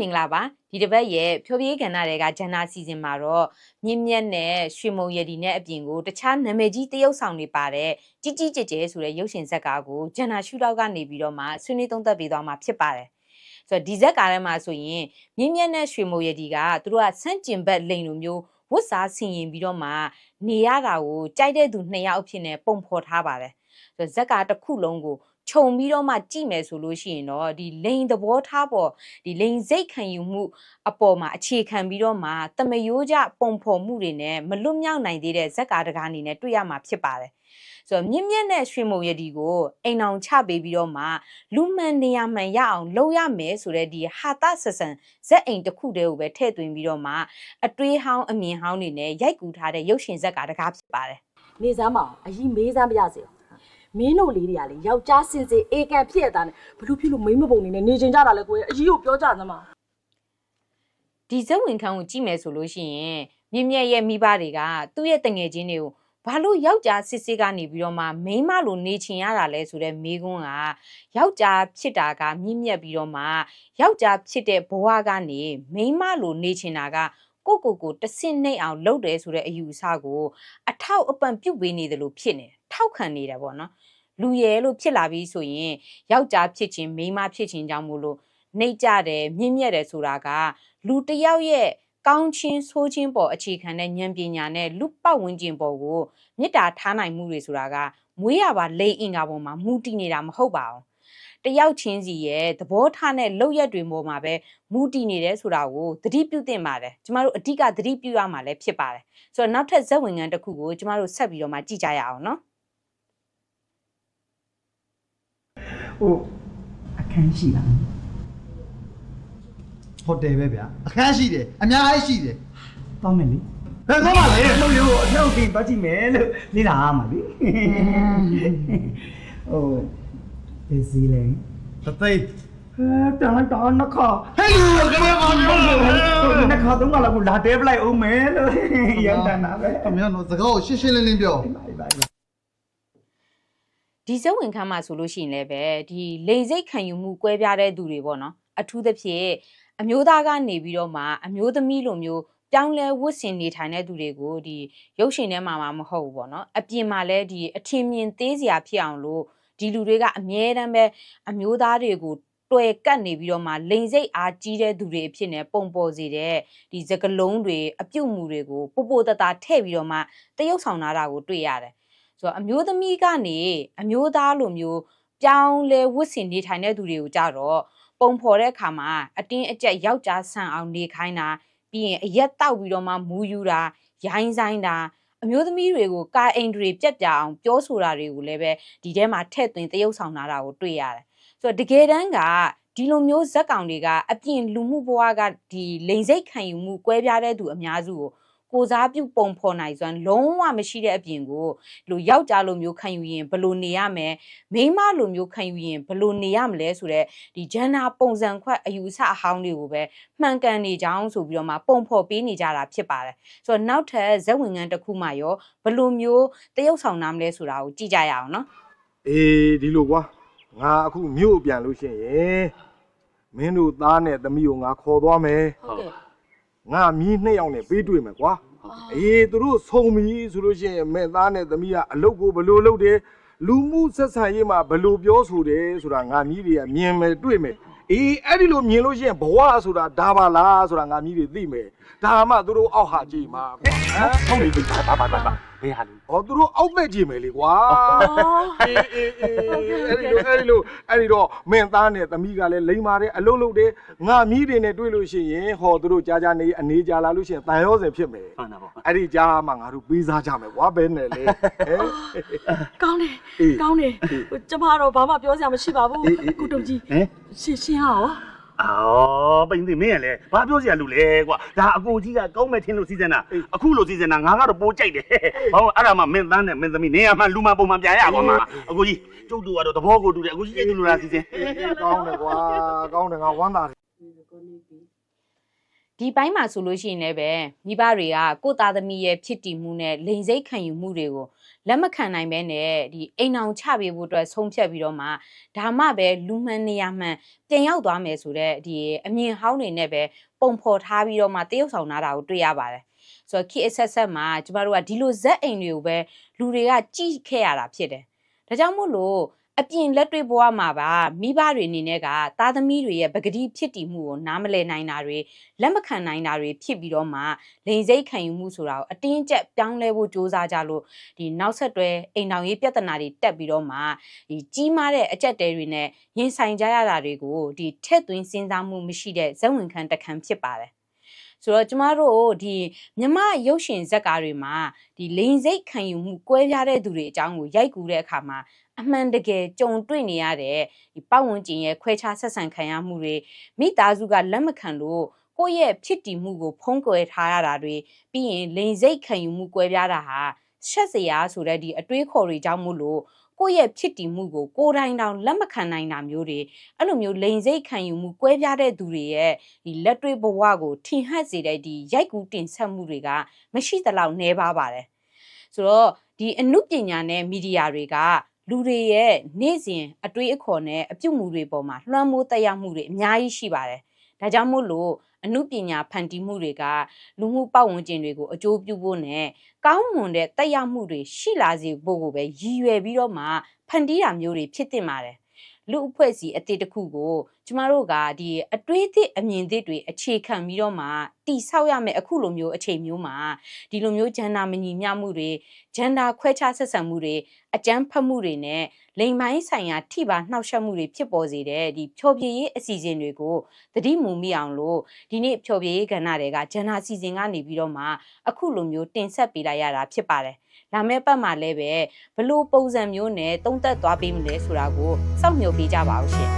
မင်္ဂလာပါဒီတစ်ပတ်ရဲ့ဖြိုးပြေးကဏ္ဍတွေကဂျန်နာစီဇန်မှာတော့မြင့်မြတ်နဲ့ရွှေမုံရည်ဒီနဲ့အပြင်ကိုတခြားနာမည်ကြီးတရုတ်ဆောင်တွေပါတဲ့ကြီးကြီးကျယ်ကျယ်ဆိုတဲ့ရုပ်ရှင်ဇာတ်ကားကိုဂျန်နာရှုထောက်ကနေပြီးတော့မှဆွေးနွေးသုံးသပ်ပေးသွားမှာဖြစ်ပါတယ်ဆိုတော့ဒီဇာတ်ကားထဲမှာဆိုရင်မြင့်မြတ်နဲ့ရွှေမုံရည်ဒီကသူတို့ကဆန့်ကျင်ဘက်လိန်လိုမျိုးဝတ်စားဆင်ရင်ပြီးတော့မှနေရတာကိုကြိုက်တဲ့သူ2ယောက်အဖြစ်နဲ့ပုံဖော်ထားပါတယ်ဆိုတော့ဇာတ်ကားတစ်ခုလုံးကိုခြုံပြီးတော့မှကြည့်မယ်ဆိုလို့ရှိရင်တော့ဒီလိန်သဘောထားပေါ်ဒီလိန်စိတ်ခံယူမှုအပေါ်မှာအခြေခံပြီးတော့မှတမယိုးကြပုံဖော်မှုတွေနဲ့မလွတ်မြောက်နိုင်သေးတဲ့ဇက်ကားတကားအနေနဲ့တွေ့ရမှာဖြစ်ပါတယ်ဆိုတော့မြင့်မြတ်နဲ့ရွှေမုံရည်ဒီကိုအိမ်အောင်ချပေးပြီးတော့မှလူမှန်နေရမှန်ရအောင်လုပ်ရမယ်ဆိုတဲ့ဒီဟာတဆဆန်ဇက်အိမ်တစ်ခုတည်းကိုပဲထည့်သွင်းပြီးတော့မှအတွေးဟောင်းအမြင်ဟောင်းတွေနဲ့ရိုက်ကူးထားတဲ့ရုပ်ရှင်ဇက်ကားတကားဖြစ်ပါတယ်နေစမ်းမအောင်အရင်မေးစမ်းပြရစေမင်းတို့လေးတွေကလေယောက်ျားစင်စစ်အေကန်ဖြစ်ရတာနဲ့ဘလို့ဖြစ်လို့မိမပုံနေနဲ့နေချင်ကြတာလဲကိုယ်အကြီးကိုပြောကြစမ်းပါဒီဇက်ဝင်ခန်းကိုကြည့်မယ်ဆိုလို့ရှိရင်မြင့်မြတ်ရဲ့မိဘတွေကသူ့ရဲ့တငယ်ချင်းတွေကိုဘာလို့ယောက်ျားစစ်စစ်ကနေပြီးတော့မှမိန်းမလိုနေချင်ရတာလဲဆိုတဲ့မိကွန်းကယောက်ျားဖြစ်တာကမြင့်မြတ်ပြီးတော့မှယောက်ျားဖြစ်တဲ့ဘဝကနေမိန်းမလိုနေချင်တာကကိုတဆင့်နှိမ့်အောင်လုပ်တယ်ဆိုတဲ့အယူအဆကိုအထောက်အပံ့ပြုတ်ပေးနေတယ်လို့ဖြစ်နေတယ်ထောက်ခံနေတယ်ပေါ့နော်လူရဲလို့ဖြစ်လာပြီးဆိုရင်ယောက်ျားဖြစ်ခြင်းမိန်းမဖြစ်ခြင်းကြောင့်မို့လို့နှိမ့်ကြတယ်မြင့်မြတ်တယ်ဆိုတာကလူတစ်ယောက်ရဲ့ကောင်းချင်းဆိုးချင်းပေါ်အခြေခံတဲ့ဉာဏ်ပညာနဲ့လူပတ်ဝန်းကျင်ပေါ်ကိုမေတ္တာထားနိုင်မှုတွေဆိုတာကမွေးရပါလိမ့်အင်္ဂါပေါ်မှာမူတည်နေတာမဟုတ်ပါဘူးတယောက်ချင်းစီရဲ့သဘောထားနဲ့လုပ်ရက်တွေပေါ်မှာပဲမူတည်နေတယ်ဆိုတာကိုသတိပြုသင့်ပါတယ်ကျမတို့အဓိကသတိပြုရမှာလည်းဖြစ်ပါတယ်ဆိုတော့နောက်ထပ်ဇက်ဝင်ခန်းတစ်ခုကိုကျမတို့ဆက်ပြီးတော့မှကြည့်ကြရအောင်နော်ဟိုအခန်းရှိလားဟိုတယ်ပဲဗျာအခန်းရှိတယ်အများကြီးရှိတယ်တောင်းမယ်လေဘယ်ကောင်းပါလဲလို့လို့အထောက်ပြင်သွားကြည့်မယ်လို့လေ့လာမှာလေဟိုဒီစီလေတသိန်းတန်လိုက်တာနှခါဟဲ့လူကလေးမောင်လို့နှခါသုံးခါလောက်လာတဲပလိုက်အောင်မယ်လို့ရန်တန်တာပဲအမေတို့စကားကိုရှင်းရှင်းလင်းလင်းပြောဒီဇက်ဝင်ခန်းမှာဆိုလို့ရှိရင်လည်းပဲဒီလိန်စိတ်ခံယူမှုကွဲပြားတဲ့သူတွေပေါ့နော်အထူးသဖြင့်အမျိုးသားကနေပြီးတော့မှအမျိုးသမီးလိုမျိုးပြောင်းလဲဝတ်ဆင်နေထိုင်တဲ့သူတွေကိုဒီရုပ်ရှင်ထဲမှာမဟုတ်ဘူးပေါ့နော်အပြင်မှာလည်းဒီအထင်မြင်သေးစရာဖြစ်အောင်လို့ဒီလူတွေကအမြဲတမ်းပဲအမျိုးသားတွေကိုတွေ့ကတ်နေပြီးတော့မှလိန်စိတ်အားကြီးတဲ့သူတွေအဖြစ်နဲ့ပုံပေါ်စေတဲ့ဒီစကလုံးတွေအပြုတ်မှုတွေကိုပိုပိုတတာထည့်ပြီးတော့မှတရုပ်ဆောင်လာတာကိုတွေ့ရတယ်ဆိုတော့အမျိုးသမီးကနေအမျိုးသားလိုမျိုးပြောင်းလဲဝတ်ဆင်နေထိုင်တဲ့သူတွေကိုကြတော့ပုံဖော်တဲ့အခါမှာအတင်းအကျပ်ယောက်ျားဆန်အောင်နေခိုင်းတာပြီးရင်အရက်တောက်ပြီးတော့မှမူးယူတာရိုင်းဆိုင်တာအမျိုးသမီးတွေကိုကာအိမ်တွေပြက်ပြအောင်ပြောဆိုတာတွေကိုလည်းပဲဒီထဲမှာထည့်သွင်းတရုပ်ဆောင်လာတာကိုတွေ့ရတယ်ဆိုတော့တကယ်တမ်းကဒီလိုမျိုးဇက်ကောင်တွေကအပြင်လူမှုဘဝကဒီလိန်စိတ်ခံယူမှုကွဲပြားတဲ့သူအများစုကိုစားပြုပုံဖော်နိုင်စွမ်းလုံးဝမရှိတဲ့အပြင်ကိုလူယောက်ျားလိုမျိုးခံယူရင်ဘယ်လိုနေရမယ်မိန်းမလိုမျိုးခံယူရင်ဘယ်လိုနေရမလဲဆိုတော့ဒီဂျန်နာပုံစံခွက်အယူအဆအဟောင်းတွေကိုပဲမှန်ကန်နေကြအောင်ဆိုပြီးတော့မှပုံဖော်ပေးနေကြတာဖြစ်ပါတယ်ဆိုတော့နောက်ထပ်ဇက်ဝင်ခန်းတစ်ခုမှရောဘယ်လိုမျိုးတရုပ်ဆောင်နာမလဲဆိုတာကိုကြည့်ကြရအောင်နော်အေးဒီလိုကွာငါအခုမြို့ပြန်လို့ရှိရင်မင်းတို့သားနဲ့သမီးကိုငါခေါ်သွားမယ်ဟုတ်ကဲ့ငါမြီး2ယောက်နဲ့ပေးတွေ့မယ်ကွာအေးသူတို့ဆုံပြီဆိုလို့ရှိရင်မဲ့သားနဲ့သမီးကအလုပ်ကိုဘယ်လိုလုပ်တယ်လူမှုဆက်ဆံရေးမှာဘယ်လိုပြောဆိုတယ်ဆိုတာငါမြီးတွေကမြင်မယ်တွေ့မယ်အေးအဲ့ဒီလိုမြင်လို့ရှိရင်ဘဝဆိုတာဒါပါလားဆိုတာငါမြီးတွေသိမယ်ဒါမှသူတို့အောက်ဟာကြည့်မှာကွာဟုတ်ပြီပါဘေးဟာလူသူတို့အောက်သက်ကြည့်မယ်လေကွာအေးအဲ့ဒီတော့မင်းသားနဲ့သမီးကလည်းလိမ္မာတယ်အလုပ်လုပ်တယ်ငါမြီးတွေနဲ့တွေ့လို့ရှိရင်ဟောသူတို့ကြာနေအနေကြာလာလို့ရှိရင်တန်ရောစင်ဖြစ်မယ်ဟုတ်တာပေါ့အဲ့ဒီကြားမှာငါတို့ပေးစားကြမယ်ကွာဘယ်နဲ့လဲကောင်းတယ်ကျမတော့ဘာမှပြောစရာမရှိပါဘူးကိုတုံကြီးရှင်းရောအော်ပိန်သိမင်းရလဲဘာပြောစရာလူလဲကွာဒါအကိုကြီးကကောင်းမဲ့ထင်းလို့စီစဉ်တာအခုလို့စီစဉ်တာငါကတော့ပိုးကြိုက်တယ်ဘာလို့အဲ့ဒါမှမင်းသားနဲ့မင်းသမီးနေရာမှလူမှပုံမှန်ပြန်ရပါမှာအကိုကြီးကျုပ်တို့ကတော့သဘောကိုတူတယ်အကိုကြီးကျေးဇူးလို့လားစီစဉ်ကောင်းတယ်ကွာကောင်းတယ်ငါဝမ်းသာတယ်ဒီပိုင်းမှာဆိုလို့ရှိရင်လည်းပဲမိဘတွေကကိုသားသမီးရဲ့ဖြစ်တည်မှုနဲ့လိန်စိတ်ခံယူမှုတွေကို လက်မခံနိုင်ပဲနဲ့ဒီအိမ်အောင်ချပေးဖို့အတွက်ဆုံးဖြတ်ပြီးတော့မှဒါမှပဲလူမှန်နေရမှန်ပြန်ရောက်သွားမယ်ဆိုတော့ဒီအမြင်ဟောင်းတွေနဲ့ပဲပုံဖော်ထားပြီးတော့မှတရုတ်ဆောင်လာတာကိုတွေ့ရပါတယ်ဆိုတော့ key access မှာကျမတို့ကဒီလိုဇက်အိမ်တွေကိုပဲလူတွေကကြည့်ခဲ့ရတာဖြစ်တယ်ဒါကြောင့်မို့လို့အပြင်လက်တွေ့ဘဝမှာပါမိဘတွေအနေနဲ့ကသားသမီးတွေရဲ့ပကတိဖြစ်တည်မှုကိုနားမလည်နိုင်တာတွေလက်မခံနိုင်တာတွေဖြစ်ပြီးတော့မှလိန်စိတ်ခံယူမှုဆိုတာကိုအတင်းကျပ်ပြောင်းလဲဖို့စ조사ကြလို့ဒီနောက်ဆက်တွဲအိမ်တော်ရေးပြဿနာတွေတက်ပြီးတော့မှဒီကြီးမားတဲ့အကြက်တဲတွေနဲ့ရင်ဆိုင်ကြရတာတွေကိုဒီထက်သွင်းစဉ်းစားမှုမရှိတဲ့ဇက်ဝင်ခံတခံဖြစ်ပါတယ်ဆိုတော့ကျမတို့ဒီမြမရုပ်ရှင်ဇာတ်ကားတွေမှာဒီလိန်စိတ်ခံယူမှုကွဲပြားတဲ့သူတွေအကြောင်းကိုရိုက်ကူးတဲ့အခါမှာအမှန်တကယ်ကြုံတွေ့နေရတဲ့ဒီပတ်ဝန်းကျင်ရဲ့ခွဲခြားဆက်ဆံခံရမှုတွေမိသားစုကလက်မခံလို့ကိုယ့်ရဲ့ဖြစ်တည်မှုကိုဖုံးကွယ်ထားရတာတွေပြီးရင်လိန်စိတ်ခံယူမှုကွဲပြားတာဟာရှက်စရာဆိုတဲ့ဒီအတွေးခေါ်တွေကြောင့်မို့လို့ကိုယ့်ရဲ့ဖြစ်တည်မှုကိုကိုယ်တိုင်တောင်လက်မခံနိုင်တာမျိုးတွေအဲ့လိုမျိုးလိန်စိတ်ခံယူမှုကွဲပြားတဲ့သူတွေရဲ့ဒီလက်တွေ့ဘဝကိုထင်ဟပ်စေတဲ့ဒီရိုက်ကူးတင်ဆက်မှုတွေကမရှိသလောက်နှဲပါပါတယ်ဆိုတော့ဒီအနုပညာနဲ့မီဒီယာတွေကလူတွေရဲ့နေ့စဉ်အတွေးအခေါ်နဲ့အပြုတ်မှုတွေပေါ်မှာလွှမ်းမိုးတက်ရောက်မှုတွေအများကြီးရှိပါတယ်ဒါကြောင့်မို့လို့အနုပညာဖန်တီးမှုတွေကလူမှုပတ်ဝန်းကျင်တွေကိုအကျိုးပြုဖို့နဲ့ကောင်းမွန်တဲ့တက်ရောက်မှုတွေရှိလာစေဖို့ကိုပဲရည်ရွယ်ပြီးတော့မှဖန်တီးတာမျိုးတွေဖြစ်တင်ပါတယ်လူအဖွဲ့အစည်းအသစ်တစ်ခုကိုကျမတို့ကဒီအတွေးသစ်အမြင်သစ်တွေအခြေခံပြီးတော့မှတိဆောက်ရမယ်အခုလိုမျိုးအချိန်မျိုးမှာဒီလိုမျိုးဂျန်ဒါမညီမျှမှုတွေဂျန်ဒါခွဲခြားဆက်ဆံမှုတွေအကြမ်းဖက်မှုတွေနဲ့လိင်ပိုင်းဆိုင်ရာထိပါနှောက်ယှက်မှုတွေဖြစ်ပေါ်စေတဲ့ဒီဖြောပြရေးအစီအစဉ်တွေကိုသတိမူမိအောင်လို့ဒီနေ့ဖြောပြရေးကဏ္ဍတွေကဂျန်ဒါအစီအစဉ်ကနေပြီးတော့မှအခုလိုမျိုးတင်ဆက်ပေးလိုက်ရတာဖြစ်ပါတယ်လာမယ့်ပတ်မှာလည်းပဲဘလို့ပုံစံမျိုးနဲ့တုံးသက်သွားပေးမလဲဆိုတာကိုစောင့်မျှော်ပေးကြပါဦးရှင်